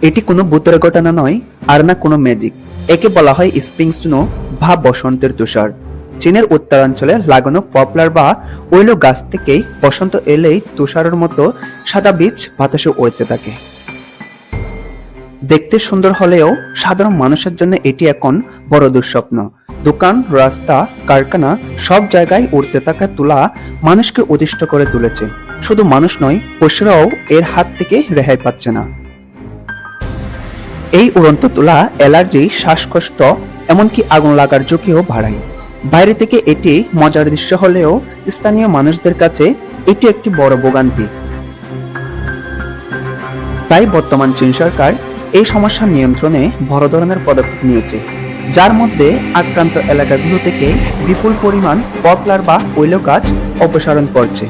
এটি কোনো ভূতের ঘটনা নয়, আর না কোনো ম্যাজিক। একে বলা হয় স্প্রিং স্নো বা বসন্তের তুষার। চীনের উত্তরাঞ্চলে লাগানো পপলার বা ওইলো গাছ থেকে বসন্ত এলেই তুষারের মতো সাদা বীজ বাতাসে উড়তে থাকে। দেখতে সুন্দর হলেও সাধারণ মানুষের জন্য এটি এখন বড় দুঃস্বপ্ন। দোকান, রাস্তা, কারখানা সব জায়গায় উড়তে থাকা তুলা মানুষকে অতিষ্ঠ করে তুলেছে। শুধু মানুষ নয়, পশুরাও এর হাত থেকে রেহাই পাচ্ছে না। এই উড়ন্ত তুলা অ্যালার্জি, শ্বাসকষ্ট, এমনকি আগুন লাগার ঝুঁকিও বাড়ায়। বাইরে থেকে এটি মজার দৃশ্য হলেও স্থানীয় মানুষদের কাছে এটি একটি বড় ভোগান্তি। তাই বর্তমান চীন সরকার এই সমস্যা নিয়ন্ত্রণে বড় ধরনের পদক্ষেপ নিয়েছে, যার মধ্যে আক্রান্ত এলাকাগুলো থেকে বিপুল পরিমাণ পপলার বা ওইলো গাছ অপসারণ করছে।